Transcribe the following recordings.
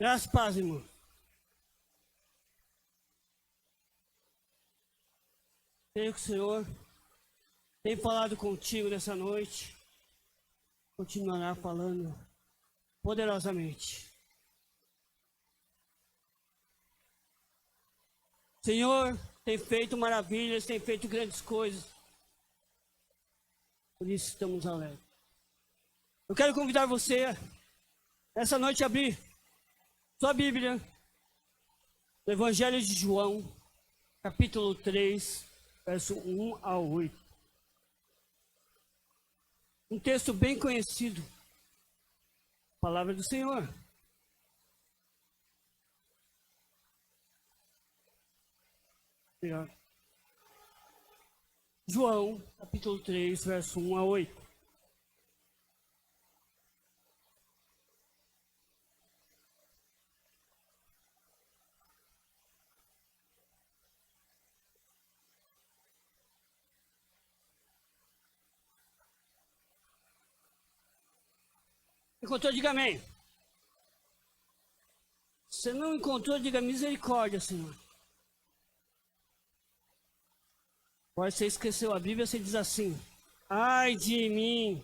Graças e paz, irmão. Creio que o Senhor tem falado contigo nessa noite. Continuará falando poderosamente. O Senhor tem feito maravilhas, tem feito grandes coisas. Por isso estamos alegres. Eu quero convidar você, essa noite, a abrir sua Bíblia, no Evangelho de João, capítulo 3, verso 1 a 8. Um texto bem conhecido, palavra do Senhor. João, capítulo 3, verso 1 a 8. Encontrou, diga amém. Se não encontrou, diga misericórdia, Senhor. Agora você esqueceu a Bíblia, você diz assim: ai de mim.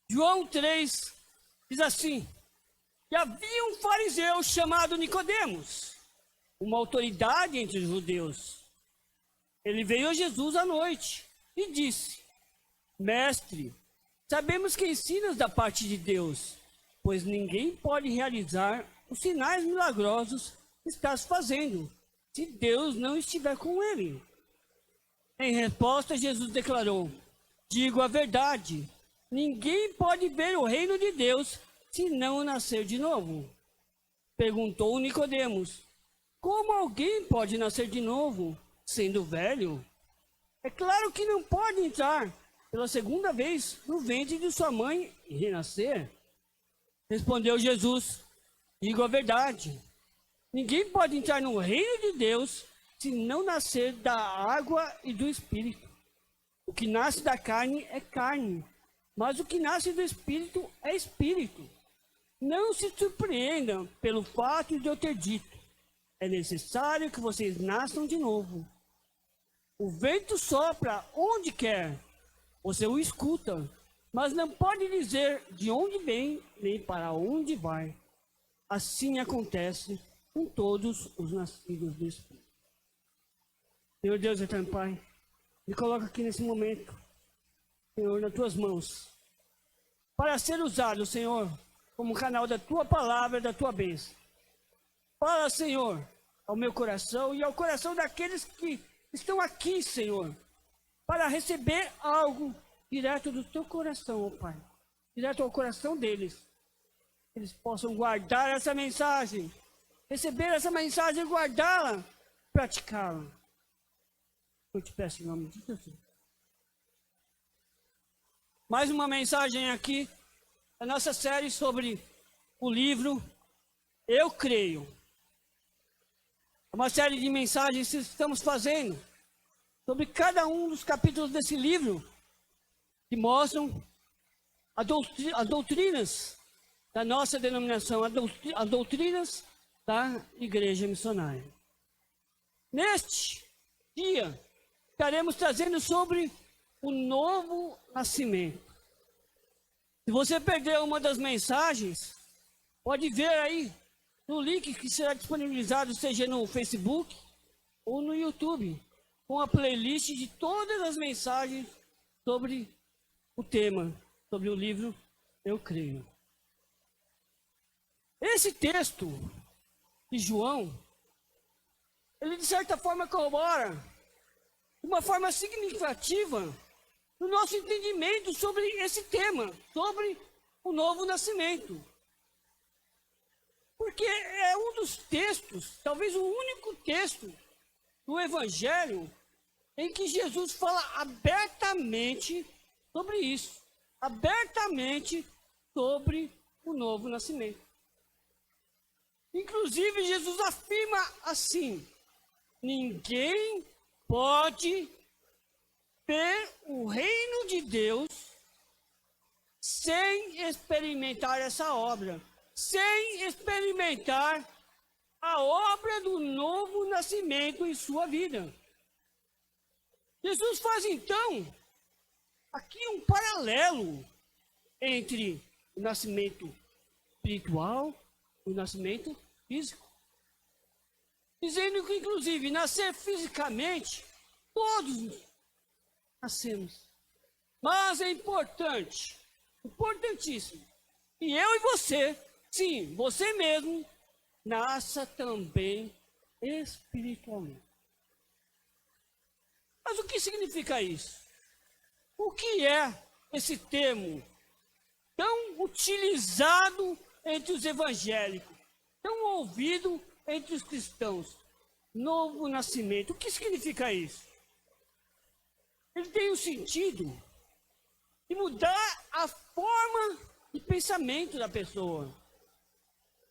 João 3 diz assim: que havia um fariseu chamado Nicodemos, uma autoridade entre os judeus. Ele veio a Jesus à noite e disse: mestre, sabemos que ensinas da parte de Deus, pois ninguém pode realizar os sinais milagrosos que estás fazendo, se Deus não estiver com ele. Em resposta, Jesus declarou: digo a verdade, ninguém pode ver o reino de Deus se não nascer de novo. Perguntou Nicodemos: como alguém pode nascer de novo, sendo velho? É claro que não pode entrar pela segunda vez no ventre de sua mãe e renascer. Respondeu Jesus: digo a verdade, ninguém pode entrar no reino de Deus se não nascer da água e do Espírito. O que nasce da carne é carne, mas o que nasce do Espírito é Espírito. Não se surpreendam pelo fato de eu ter dito: é necessário que vocês nasçam de novo. O vento sopra onde quer, você o escuta, mas não pode dizer de onde vem nem para onde vai. Assim acontece com todos os nascidos do Espírito. Senhor Deus eterno Pai, me coloca aqui nesse momento, Senhor, nas tuas mãos, para ser usado, Senhor, como canal da tua palavra, da tua bênção. Fala, Senhor, ao meu coração e ao coração daqueles que estão aqui, Senhor, para receber algo direto do teu coração, ó Pai, direto ao coração deles. Eles possam guardar essa mensagem, receber essa mensagem, guardá-la, praticá-la. Eu te peço em nome de Jesus. Mais uma mensagem aqui, a nossa série sobre o livro Eu Creio. É uma série de mensagens que estamos fazendo sobre cada um dos capítulos desse livro, que mostram as doutrinas da nossa denominação, as doutrinas da Igreja Missionária. Neste dia, estaremos trazendo sobre o novo nascimento. Se você perdeu uma das mensagens, pode ver aí no link que será disponibilizado, seja no Facebook ou no YouTube, com a playlist de todas as mensagens sobre o tema, sobre o livro Eu Creio. Esse texto de João, ele de certa forma corrobora de uma forma significativa no nosso entendimento sobre esse tema, sobre o novo nascimento. Porque é um dos textos, talvez o único texto do Evangelho em que Jesus fala abertamente sobre isso, abertamente sobre o novo nascimento. Inclusive, Jesus afirma assim: ninguém pode ver o reino de Deus sem experimentar essa obra, sem experimentar a obra do novo nascimento em sua vida. Jesus faz então aqui um paralelo entre o nascimento espiritual e o nascimento físico, dizendo que inclusive nascer fisicamente todos nascemos, mas é importante, importantíssimo, e eu e você, sim, você mesmo, nasça também espiritualmente. Mas o que significa isso? O que é esse termo tão utilizado entre os evangélicos, tão ouvido entre os cristãos? Novo nascimento. O que significa isso? Ele tem o sentido de mudar a forma de pensamento da pessoa.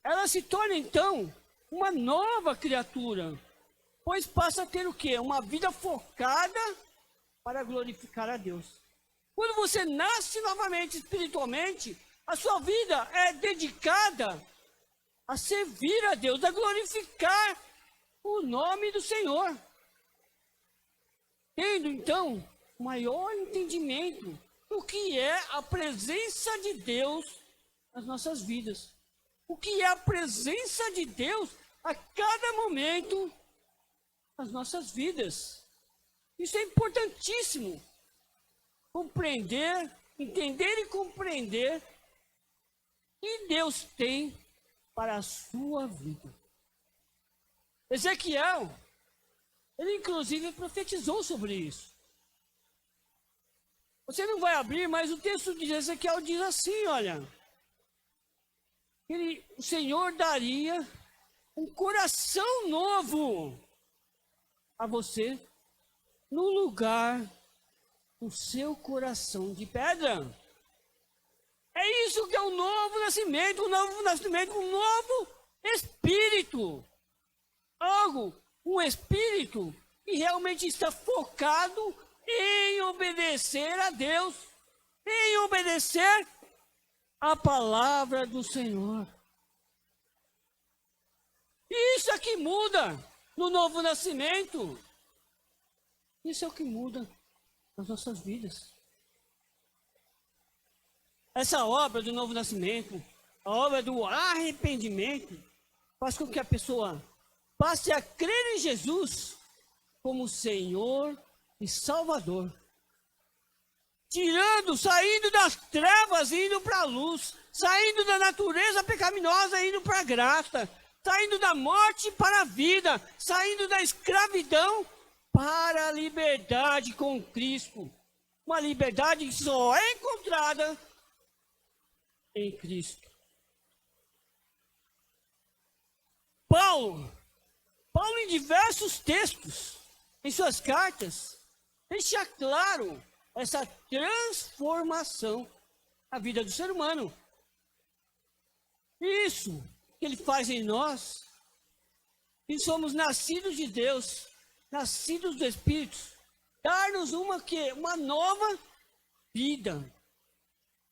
Ela se torna, então, uma nova criatura, pois passa a ter o quê? Uma vida focada para glorificar a Deus. Quando você nasce novamente espiritualmente, a sua vida é dedicada a servir a Deus, a glorificar o nome do Senhor. Tendo, então, maior entendimento do que é a presença de Deus nas nossas vidas. O que é a presença de Deus a cada momento nas nossas vidas. Isso é importantíssimo. Compreender, entender e compreender o que Deus tem para a sua vida. Ezequiel, ele inclusive profetizou sobre isso. Você não vai abrir, mas o texto de Ezequiel diz assim, olha, o Senhor daria um coração novo a você no lugar do seu coração de pedra. É isso que é o novo nascimento, um novo espírito. Um espírito que realmente está focado em obedecer a Deus, em obedecer a palavra do Senhor. Isso é que muda no novo nascimento. Isso é o que muda nas nossas vidas. Essa obra do novo nascimento, a obra do arrependimento, faz com que a pessoa passe a crer em Jesus como Senhor e Salvador. Saindo das trevas e indo para a luz, saindo da natureza pecaminosa e indo para a graça, saindo da morte para a vida, saindo da escravidão para a liberdade com Cristo. Uma liberdade que só é encontrada em Cristo. Paulo, em diversos textos, em suas cartas, deixa claro essa transformação na vida do ser humano. Isso que ele faz em nós, que somos nascidos de Deus, nascidos do Espírito, dar-nos uma nova vida.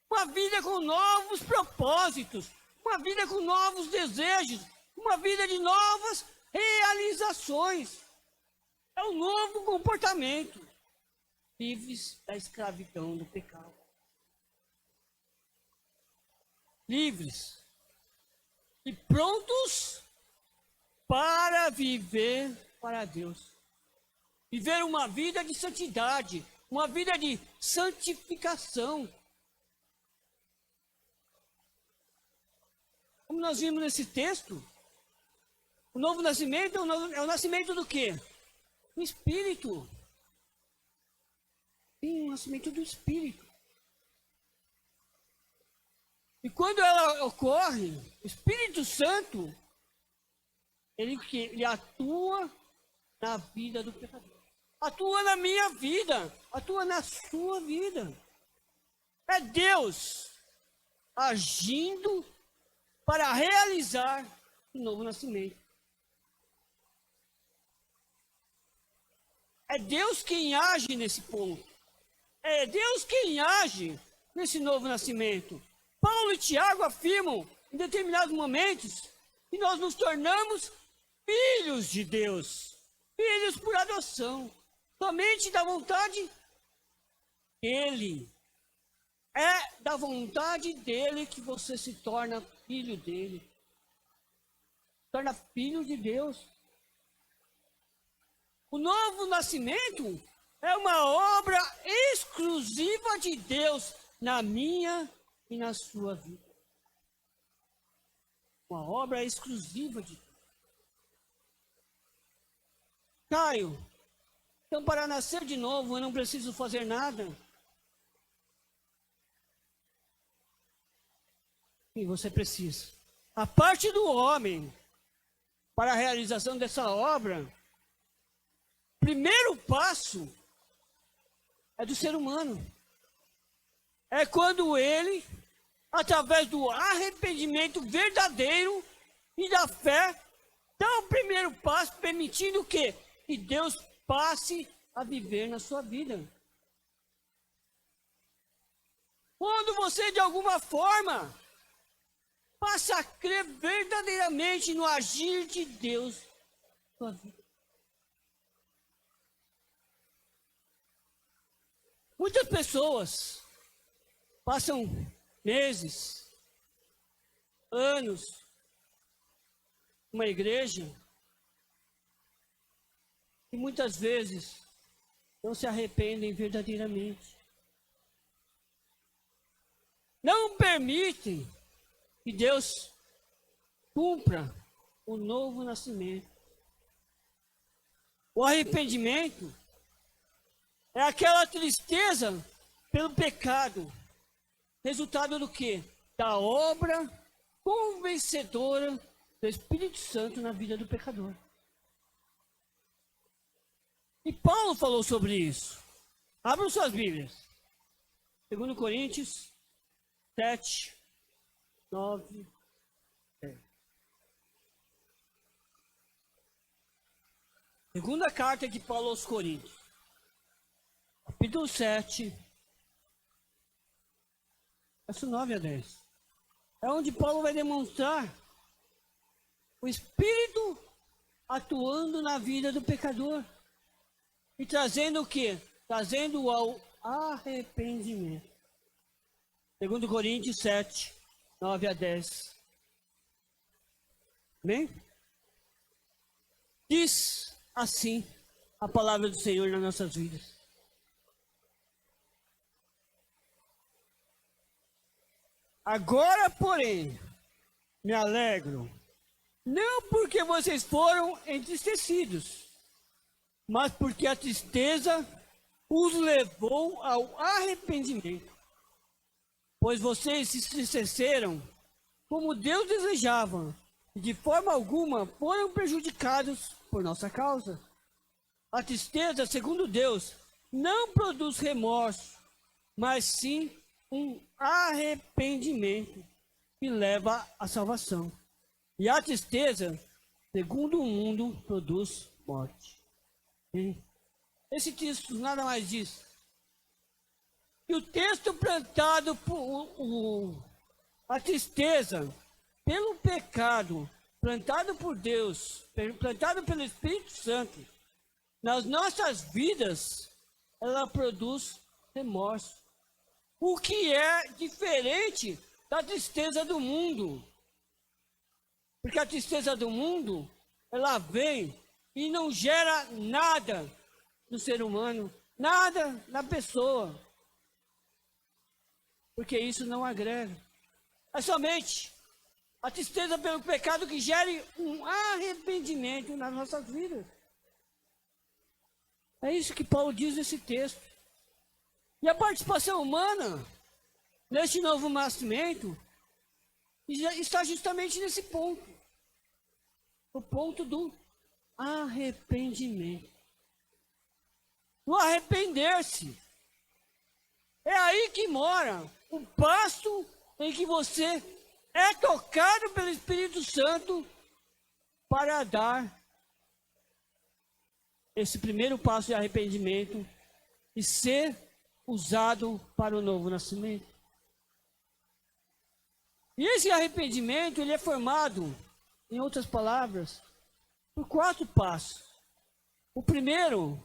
Uma vida com novos propósitos, uma vida com novos desejos, uma vida de novas realizações. É um novo comportamento. Livres da escravidão do pecado. Livres e prontos para viver para Deus. Viver uma vida de santidade, uma vida de santificação. Como nós vimos nesse texto, o novo nascimento é o nascimento do quê? Do Espírito. Sim, o nascimento do Espírito. E quando ela ocorre, o Espírito Santo, ele atua na vida do pecador. Atua na minha vida, atua na sua vida. É Deus agindo para realizar o novo nascimento. É Deus quem age nesse ponto. É Deus quem age nesse novo nascimento. Paulo e Tiago afirmam, em determinados momentos, que nós nos tornamos filhos de Deus, filhos por adoção, somente da vontade dele. É da vontade dele que você se torna filho dele, se torna filho de Deus. O novo nascimento é uma obra exclusiva de Deus na minha e na sua vida. Uma obra exclusiva de Deus. Caio, então para nascer de novo eu não preciso fazer nada. Sim, você precisa. A parte do homem para a realização dessa obra, o primeiro passo é do ser humano. É quando ele, através do arrependimento verdadeiro e da fé, dá o primeiro passo, permitindo que Deus passe a viver na sua vida. Quando você, de alguma forma, passa a crer verdadeiramente no agir de Deus na sua vida. Muitas pessoas passam meses, anos, numa igreja e muitas vezes não se arrependem verdadeiramente. Não permitem que Deus cumpra o novo nascimento. O arrependimento é aquela tristeza pelo pecado, resultado do quê? Da obra convencedora do Espírito Santo na vida do pecador. E Paulo falou sobre isso. Abram suas Bíblias. 2 Coríntios 7, 9, 10. Segunda carta de Paulo aos Coríntios. Capítulo 7, verso 9 a 10. É onde Paulo vai demonstrar o Espírito atuando na vida do pecador. E trazendo o quê? Trazendo ao arrependimento. 2 Coríntios 7, 9 a 10. Amém? Diz assim a palavra do Senhor nas nossas vidas. Agora, porém, me alegro, não porque vocês foram entristecidos, mas porque a tristeza os levou ao arrependimento. Pois vocês se entristeceram como Deus desejava, e de forma alguma foram prejudicados por nossa causa. A tristeza, segundo Deus, não produz remorso, mas sim um arrependimento que leva à salvação. E a tristeza, segundo o mundo, produz morte. Esse texto nada mais diz que o texto plantado por a tristeza pelo pecado, plantado por Deus, plantado pelo Espírito Santo, nas nossas vidas, ela produz remorso. O que é diferente da tristeza do mundo. Porque a tristeza do mundo, ela vem e não gera nada no ser humano, nada na pessoa. Porque isso não agrega. É somente a tristeza pelo pecado que gere um arrependimento nas nossas vidas. É isso que Paulo diz nesse texto. E a participação humana, neste novo nascimento, está justamente nesse ponto. O ponto do arrependimento. O arrepender-se. É aí que mora o passo em que você é tocado pelo Espírito Santo para dar esse primeiro passo de arrependimento e ser usado para o novo nascimento. E esse arrependimento, ele é formado, em outras palavras, por 4 passos. O primeiro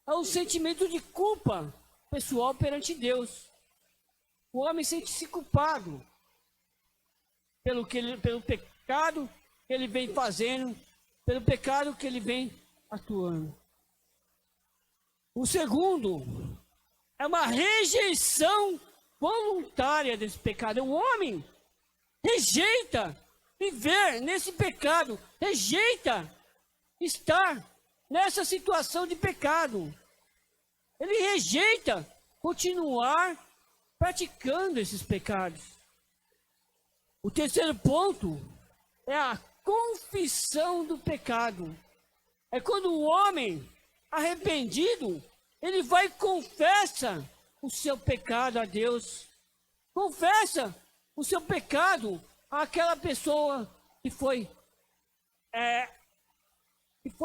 é o sentimento de culpa pessoal perante Deus. O homem sente-se culpado pelo pecado que ele vem fazendo, pelo pecado que ele vem atuando. O segundo é uma rejeição voluntária desse pecado. O homem rejeita viver nesse pecado, rejeita estar nessa situação de pecado. Ele rejeita continuar praticando esses pecados. O terceiro ponto é a confissão do pecado. É quando o homem arrependido, ele vai e confessa o seu pecado a Deus. Confessa o seu pecado àquela pessoa que foi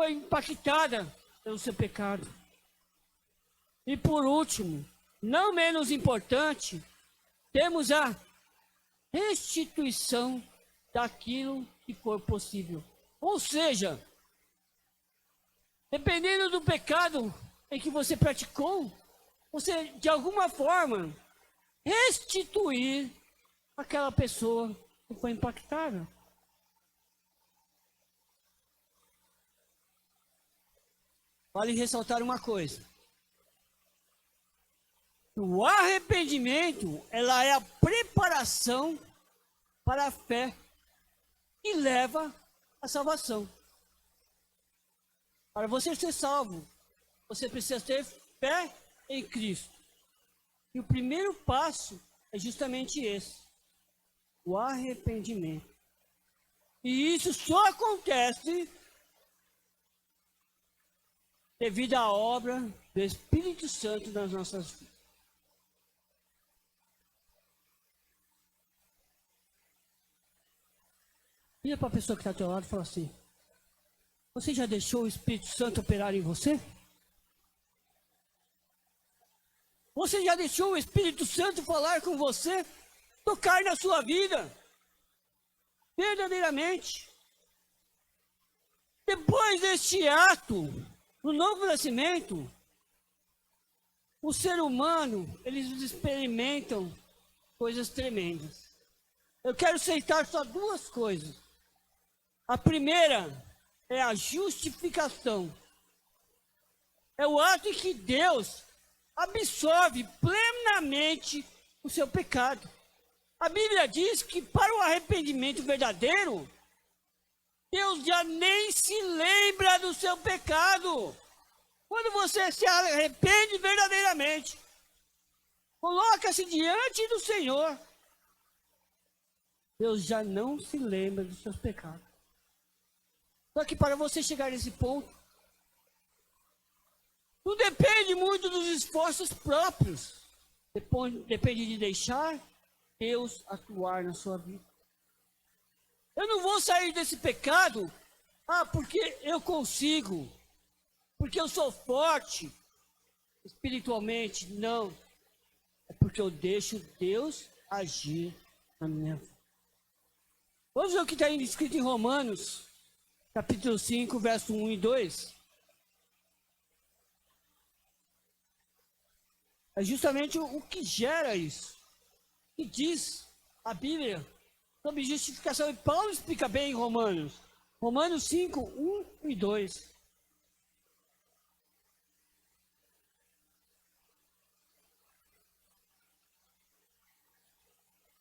impactada pelo seu pecado. E por último, não menos importante, temos a restituição daquilo que for possível. Ou seja, dependendo do pecado em que você praticou, você de alguma forma restituir aquela pessoa que foi impactada. Vale ressaltar uma coisa. O arrependimento, ela é a preparação para a fé que leva à salvação. Para você ser salvo, você precisa ter fé em Cristo. E o primeiro passo é justamente esse, o arrependimento. E isso só acontece devido à obra do Espírito Santo nas nossas vidas. Vira para a pessoa que está ao teu lado e fala assim: você já deixou o Espírito Santo operar em você? Você já deixou o Espírito Santo falar com você, tocar na sua vida? Verdadeiramente. Depois deste ato, no novo nascimento, o ser humano, eles experimentam coisas tremendas. Eu quero citar só 2 coisas. A primeira é a justificação. É o ato em que Deus absorve plenamente o seu pecado. A Bíblia diz que para o arrependimento verdadeiro, Deus já nem se lembra do seu pecado. Quando você se arrepende verdadeiramente, coloca-se diante do Senhor, Deus já não se lembra dos seus pecados. Só que para você chegar nesse ponto, não depende muito dos esforços próprios. Depende de deixar Deus atuar na sua vida. Eu não vou sair desse pecado, porque eu consigo, porque eu sou forte espiritualmente. Não. É porque eu deixo Deus agir na minha vida. Vamos ver o que está escrito em Romanos, capítulo 5, verso 1 e 2. É justamente o que gera isso. O que diz a Bíblia sobre justificação. E Paulo explica bem em Romanos. Romanos 5, 1 e 2.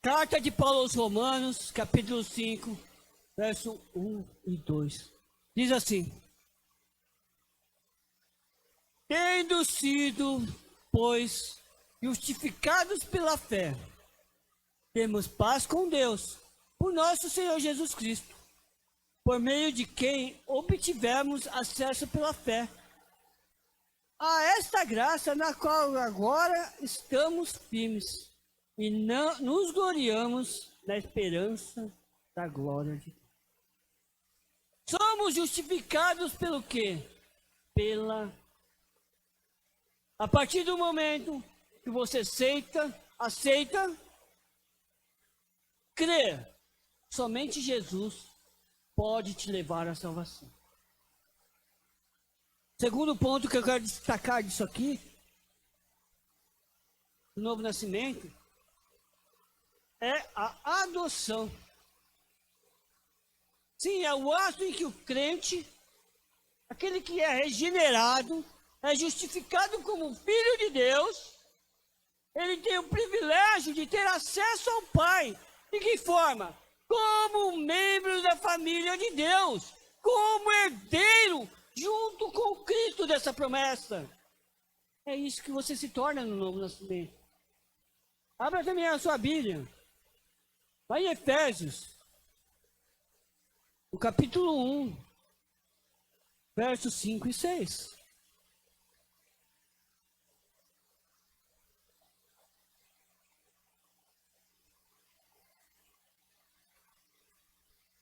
Carta de Paulo aos Romanos, capítulo 5, verso 1 e 2. Diz assim: tendo sido, pois, justificados pela fé, temos paz com Deus, por nosso Senhor Jesus Cristo, por meio de quem obtivemos acesso pela fé a esta graça na qual agora estamos firmes e não nos gloriamos na esperança da glória de Deus. Somos justificados pelo quê? A partir do momento que você aceita, crê somente Jesus pode te levar à salvação. Segundo ponto que eu quero destacar disso aqui, do novo nascimento, é a adoção. Sim, é o ato em que o crente, aquele que é regenerado, é justificado como filho de Deus, ele tem o privilégio de ter acesso ao Pai. De que forma? Como membro da família de Deus, como herdeiro, junto com Cristo dessa promessa. É isso que você se torna no novo nascimento. Abra também a sua Bíblia. Vai em Efésios, no capítulo 1, versos 5 e 6.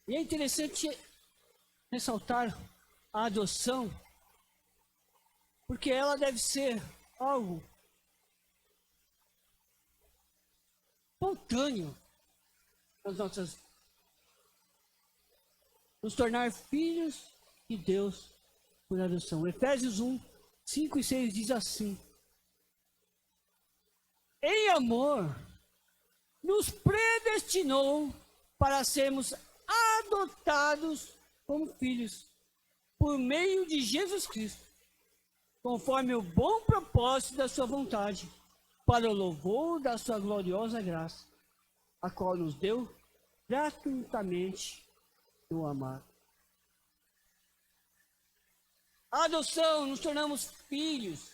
E é interessante ressaltar a adoção, porque ela deve ser algo espontâneo nas nossas vidas. Nos tornar filhos de Deus por adoção. Efésios 1, 5 e 6 diz assim: em amor, nos predestinou para sermos adotados como filhos, por meio de Jesus Cristo, conforme o bom propósito da sua vontade, para o louvor da sua gloriosa graça, a qual nos deu gratuitamente no amado. A adoção, nos tornamos filhos,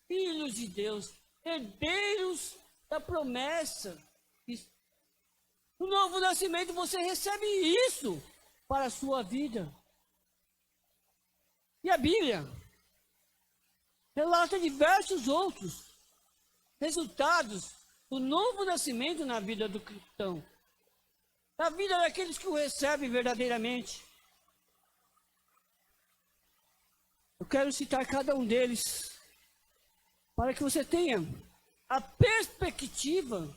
filhos de Deus, herdeiros da promessa. No novo nascimento você recebe isso para a sua vida. E a Bíblia relata diversos outros resultados do novo nascimento na vida do cristão, na vida daqueles que o recebem verdadeiramente. Eu quero citar cada um deles para que você tenha a perspectiva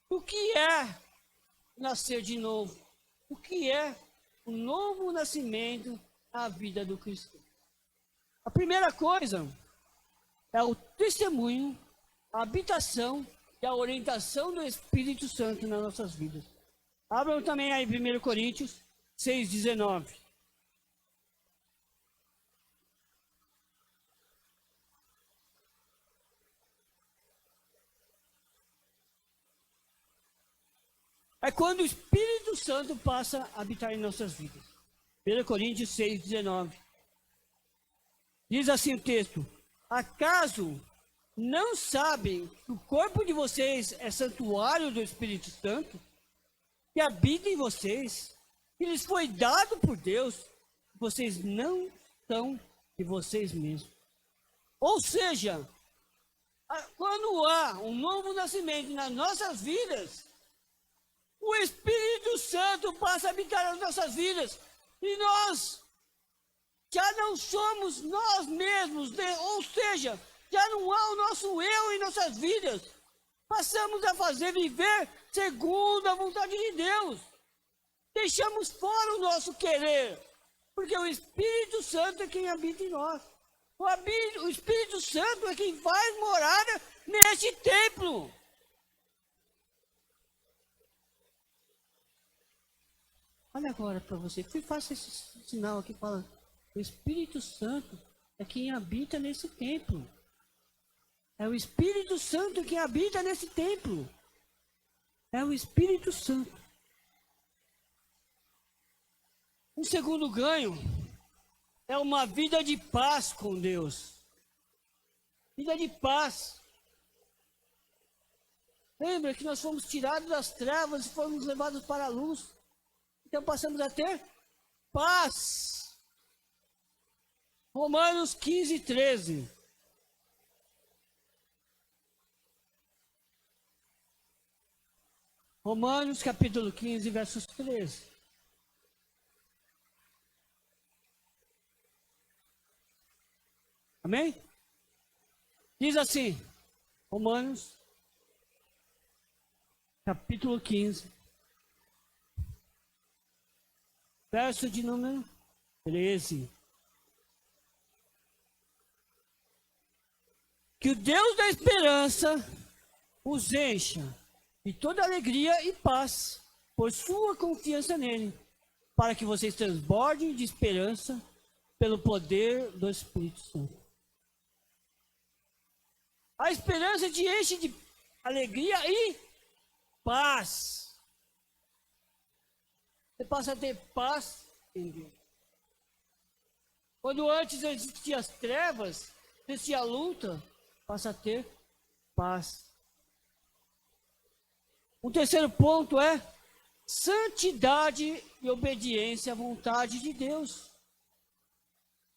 do que é nascer de novo, o que é o novo nascimento na vida do cristão. A primeira coisa é o testemunho, a habitação e a orientação do Espírito Santo nas nossas vidas. Abram também aí 1 Coríntios 6,19. É quando o Espírito Santo passa a habitar em nossas vidas. 1 Coríntios 6,19. Diz assim o texto: acaso não sabem que o corpo de vocês é santuário do Espírito Santo, que habita em vocês, que lhes foi dado por Deus, vocês não são de vocês mesmos? Ou seja, quando há um novo nascimento nas nossas vidas, o Espírito Santo passa a habitar nas nossas vidas. E nós já não somos nós mesmos, ou seja, já não há o nosso eu em nossas vidas. Passamos a viver segundo a vontade de Deus. Deixamos fora o nosso querer, porque o Espírito Santo é quem habita em nós. O Espírito Santo é quem faz morada neste templo. Olha agora para você, faça esse sinal aqui, fala: o Espírito Santo é quem habita nesse templo. É o Espírito Santo que habita nesse templo. É o Espírito Santo. Um segundo ganho é uma vida de paz com Deus. Vida de paz. Lembra que nós fomos tirados das trevas e fomos levados para a luz. Então passamos a ter paz. Romanos 15, 13. Romanos capítulo 15, versos 13. Amém? Diz assim, Romanos capítulo 15, Verso de número 13. Que o Deus da esperança os encha de toda alegria e paz por sua confiança nele, para que vocês transbordem de esperança pelo poder do Espírito Santo. A esperança te enche de alegria e paz. Você passa a ter paz em Deus. Quando antes existiam as trevas, existia a luta, passa a ter paz. O terceiro ponto é santidade e obediência à vontade de Deus.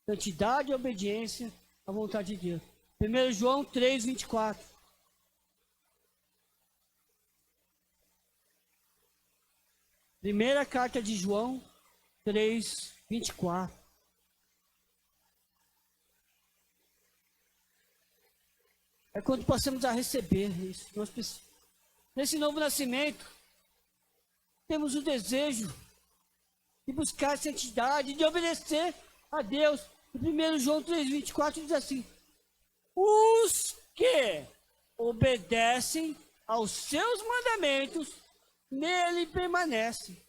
Santidade e obediência à vontade de Deus. 1 João 3, 24. Primeira carta de João 3, 24. É quando passamos a receber isso. Nesse novo nascimento, temos o desejo de buscar santidade, de obedecer a Deus. 1 João 3, 24 diz assim: os que obedecem aos seus mandamentos, nele permanecem,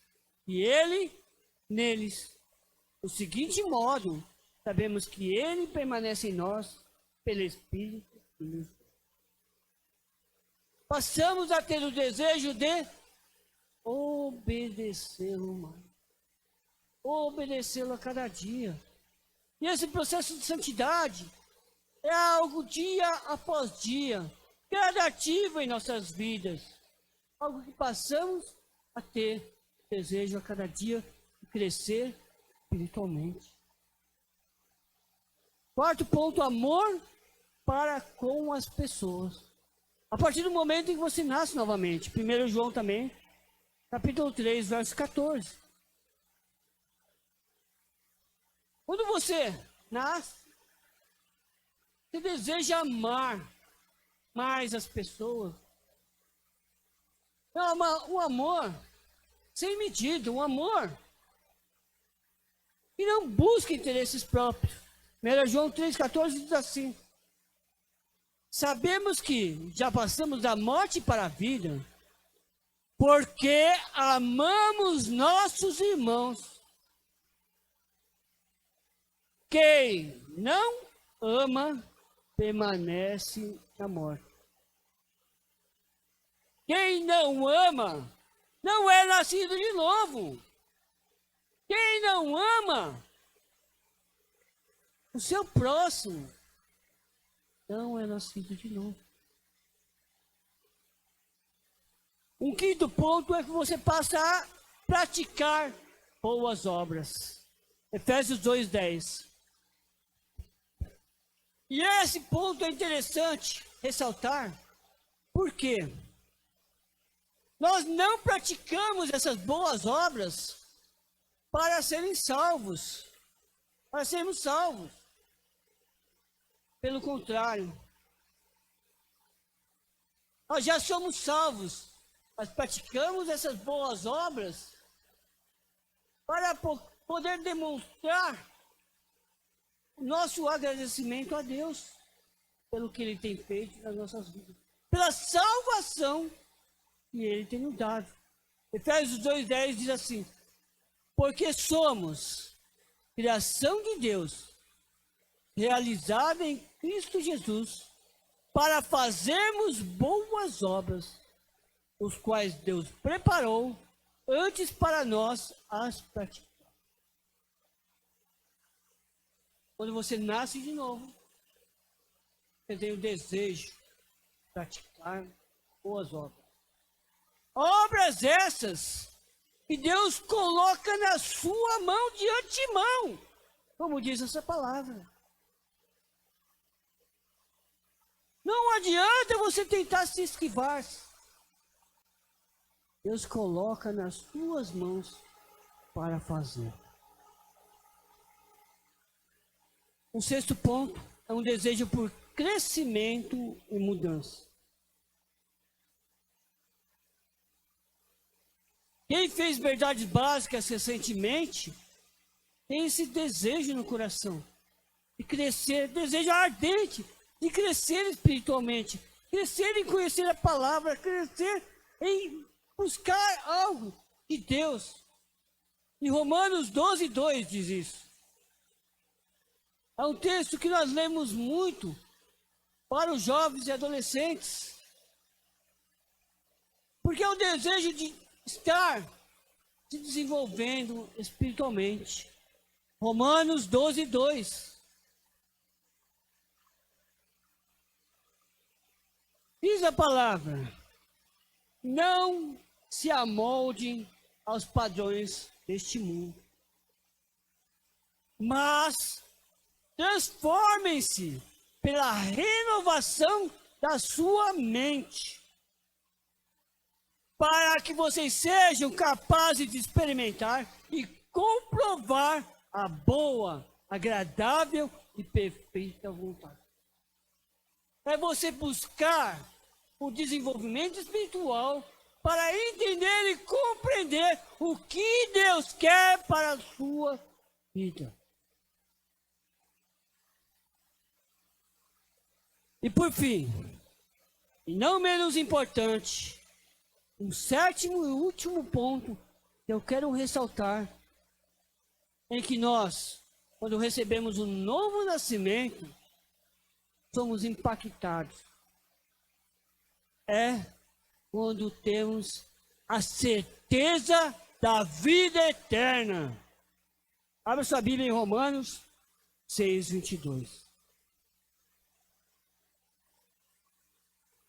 e ele neles. Do seguinte modo, sabemos que ele permanece em nós pelo Espírito. Passamos a ter o desejo de obedecê-lo mais. Obedecê-lo a cada dia. E esse processo de santidade é algo dia após dia, gradativo em nossas vidas. Algo que passamos a ter desejo a cada dia de crescer espiritualmente. Quarto ponto, amor para com as pessoas. A partir do momento em que você nasce novamente. 1 João também, capítulo 3, verso 14. Quando você nasce, você deseja amar mais as pessoas. É um amor sem medida, um amor que não busca interesses próprios. 1 João 3,14 diz assim: sabemos que já passamos da morte para a vida, porque amamos nossos irmãos. Quem não ama, permanece na morte. Quem não ama, não é nascido de novo. Quem não ama o seu próximo, não é nascido de novo. Um quinto ponto é que você passa a praticar boas obras. Efésios 2:10. E esse ponto é interessante ressaltar, porque nós não praticamos essas boas obras para serem salvos, para sermos salvos. Pelo contrário, nós já somos salvos, mas praticamos essas boas obras para poder demonstrar o nosso agradecimento a Deus pelo que Ele tem feito nas nossas vidas, pela salvação que Ele tem nos dado. Efésios 2:10 diz assim: porque somos criação de Deus, realizada em Cristo Jesus, para fazermos boas obras, os quais Deus preparou antes para nós as praticar. Quando você nasce de novo, você tem o desejo de praticar boas obras. Obras essas que Deus coloca na sua mão de antemão, como diz essa palavra. Não adianta você tentar se esquivar. Deus coloca nas suas mãos para fazer. O sexto ponto é um desejo por crescimento e mudança. Quem fez verdades básicas recentemente tem esse desejo no coração de crescer, desejo ardente de crescer espiritualmente, crescer em conhecer a palavra, crescer em buscar algo de Deus. Em Romanos 12:2 diz isso. É um texto que nós lemos muito para os jovens e adolescentes, porque é o desejo de estar se desenvolvendo espiritualmente. Romanos 12:2. Diz a palavra: não se amoldem aos padrões deste mundo, mas transformem-se pela renovação da sua mente, para que vocês sejam capazes de experimentar e comprovar a boa, agradável e perfeita vontade. É você buscar o desenvolvimento espiritual para entender e compreender o que Deus quer para a sua vida. E por fim, e não menos importante, um sétimo e último ponto que eu quero ressaltar é que nós, quando recebemos um novo nascimento, somos impactados. É quando temos a certeza da vida eterna. Abra sua Bíblia em Romanos 6:22.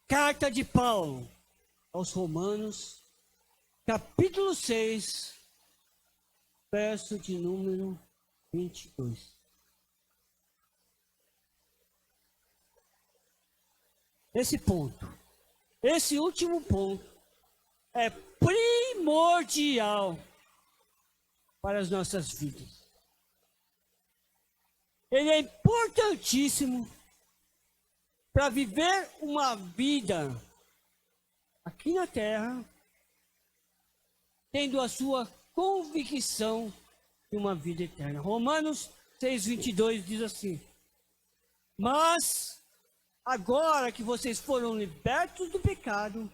Carta de Paulo aos Romanos, capítulo 6, verso de número 22. Esse ponto, esse último ponto, é primordial para as nossas vidas. Ele é importantíssimo para viver uma vida aqui na terra, tendo a sua convicção de uma vida eterna. Romanos 6:22 diz assim: mas agora que vocês foram libertos do pecado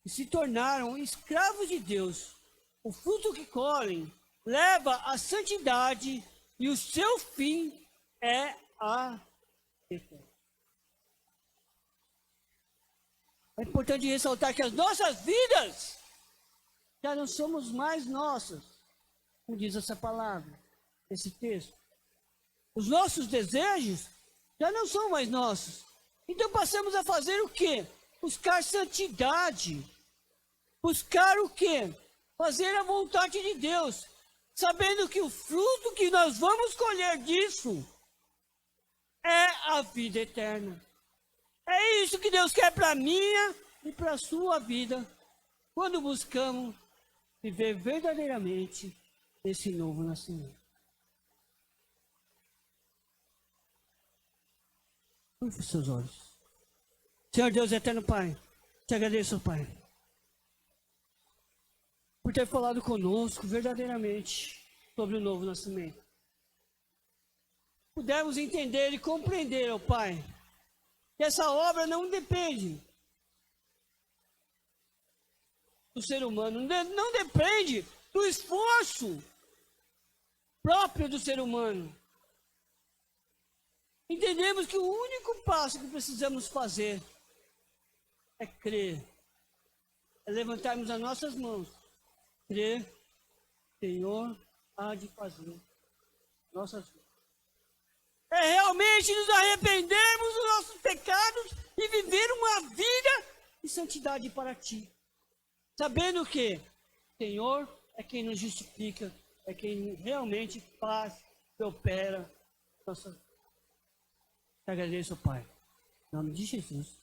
e se tornaram escravos de Deus, o fruto que colhem leva à santidade e o seu fim é a eterna. É importante ressaltar que as nossas vidas já não somos mais nossas, como diz essa palavra, esse texto. Os nossos desejos já não são mais nossos. Então passamos a fazer o quê? Buscar santidade. Buscar o quê? Fazer a vontade de Deus, sabendo que o fruto que nós vamos colher disso é a vida eterna. É isso que Deus quer para a minha e para a sua vida, quando buscamos viver verdadeiramente esse novo nascimento. Feche seus olhos. Senhor Deus eterno Pai, te agradeço, Pai, por ter falado conosco verdadeiramente sobre o novo nascimento. Pudemos entender e compreender, ó Pai, que essa obra não depende do ser humano, não depende do esforço próprio do ser humano. Entendemos que o único passo que precisamos fazer é crer, é levantarmos as nossas mãos, crer, Senhor há de fazer nossas vidas. É realmente nos arrependermos dos nossos pecados e viver uma vida de santidade para Ti. Sabendo que o Senhor é quem nos justifica, é quem realmente faz e opera nossa vida. Te agradeço, Pai. Em nome de Jesus.